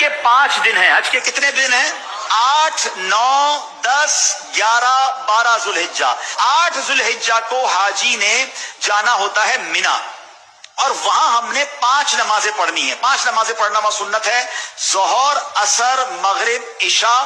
کے 5 دن ہیں. حج کے کتنے دن ہیں؟ 8, 9, 10, 11, 12 ذوالحجہ. 8 ذوالحجہ کو حاجی نے جانا ہوتا ہے مینا، اور وہاں ہم نے 5 نمازیں پڑھنی ہیں. 5 نمازیں پڑھنا وہ سنت ہے: ظہر، عصر، مغرب، عشاء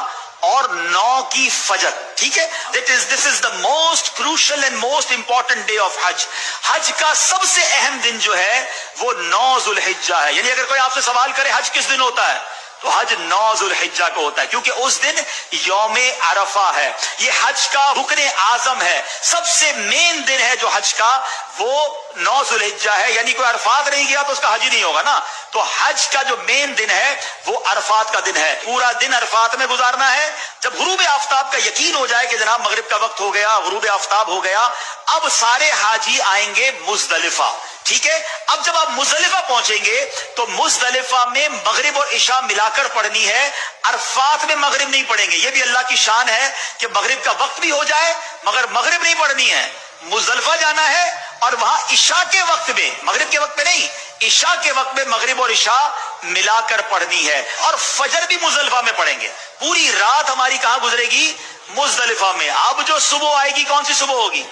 اور 9 کی فجر. ٹھیک ہے، this is the most crucial and most important day of Hajj. حج کا سب سے اہم دن جو ہے وہ 9 ذوالحجہ ہے. یعنی اگر کوئی آپ سے سوال کرے حج کس دن ہوتا ہے، تو حج 9 ذوالحجہ کو ہوتا ہے، کیونکہ اس دن یوم عرفہ ہے. یہ حج کا رکن اعظم ہے، سب سے مین دن ہے جو حج کا، وہ 9 ذوالحجہ ہے. یعنی کوئی عرفات نہیں گیا تو اس کا حج ہی نہیں ہوگا نا. تو حج کا جو مین دن ہے وہ عرفات کا دن ہے. پورا دن عرفات میں گزارنا ہے. جب غروب آفتاب کا یقین ہو جائے کہ جناب مغرب کا وقت ہو گیا، غروب آفتاب ہو گیا، اب سارے حاجی آئیں گے مزدلفہ. ٹھیک ہے، اب جب آپ مزدلفہ پہنچیں گے تو مزدلفہ میں مغرب اور عشاء ملا کر پڑھنی ہے. عرفات میں مغرب نہیں پڑھیں گے. یہ بھی اللہ کی شان ہے کہ مغرب کا وقت بھی ہو جائے مگر مغرب نہیں پڑھنی ہے. مزدلفہ جانا ہے اور وہاں عشاء کے وقت میں، مغرب کے وقت میں نہیں، عشاء کے وقت میں مغرب اور عشاء ملا کر پڑھنی ہے. اور فجر بھی مزدلفہ میں پڑھیں گے. پوری رات ہماری کہاں گزرے گی؟ مزدلفہ میں. اب جو صبح آئے گی، کون سی صبح ہوگی؟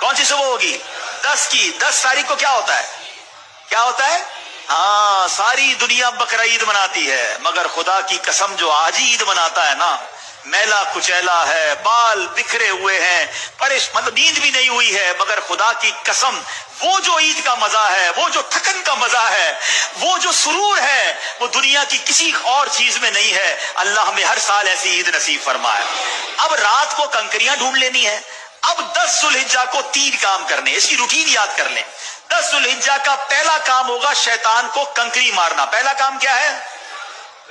کون سی صبح ہوگی؟ 10 کی. 10 تاریخ کو کیا ہوتا ہے؟ کیا ہوتا ہے؟ ہاں، ساری دنیا بقرعید مناتی ہے مگر خدا کی قسم جو آج عید مناتا ہے نا، میلا کچیلا ہے، بال بکھرے ہوئے ہیں، مطلب نیند بھی نہیں ہوئی ہے، مگر خدا کی قسم وہ جو عید کا مزہ ہے، وہ جو تھکن کا مزہ ہے، وہ جو سرور ہے، وہ دنیا کی کسی اور چیز میں نہیں ہے. اللہ ہمیں ہر سال ایسی عید نصیب فرمائے. اب رات کو کنکریاں ڈھونڈ لینی ہے. اب 10 ذوالحجہ کو 3 کام کرنے، اس کی روٹین یاد کر لیں. 10 ذوالحجہ کا پہلا کام ہوگا شیطان کو کنکری مارنا. پہلا کام کیا ہے؟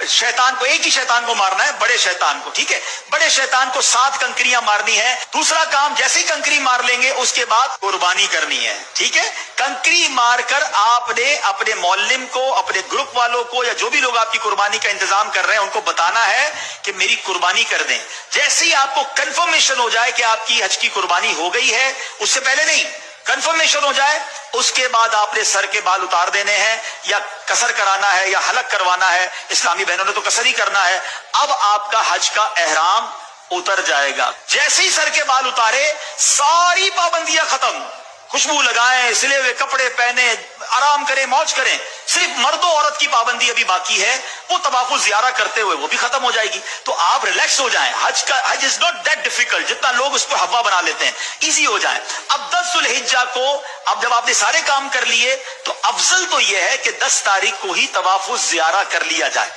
شیطان کو، ایک ہی شیطان کو مارنا ہے، بڑے شیطان کو. ٹھیک ہے، بڑے شیطان کو 7 کنکریاں مارنی ہے. دوسرا کام، جیسے ہی کنکری مار لیں گے اس کے بعد قربانی کرنی ہے. ٹھیک ہے، کنکری مار کر آپ نے اپنے معلم کو، اپنے گروپ والوں کو، یا جو بھی لوگ آپ کی قربانی کا انتظام کر رہے ہیں ان کو بتانا ہے کہ میری قربانی کر دیں. جیسے ہی آپ کو کنفرمیشن ہو جائے کہ آپ کی حج کی قربانی ہو گئی ہے، اس سے پہلے نہیں، کنفرمیشن ہو جائے، اس کے بعد آپ نے سر کے بال اتار دینے ہیں، یا قصر کرانا ہے یا حلق کروانا ہے. اسلامی بہنوں نے تو قصر ہی کرنا ہے. اب آپ کا حج کا احرام اتر جائے گا. جیسے ہی سر کے بال اتارے، ساری پابندیاں ختم. خوشبو لگائیں، سلے ہوئے کپڑے پہنے، آرام کریں، موج کریں. صرف مرد و عورت کی پابندی ابھی باقی ہے، وہ طواف الزیارہ کرتے ہوئے وہ بھی ختم ہو جائے گی. تو آپ ریلیکس ہو جائیں. حج از ناٹ دیٹ ڈیفیکلٹ جتنا لوگ اس کو ہوا بنا لیتے ہیں. ایزی ہو جائیں. اب 10 ذوالحجہ کو، اب جب آپ نے سارے کام کر لیے تو افضل تو یہ ہے کہ 10 تاریخ کو ہی طواف الزیارہ کر لیا جائے.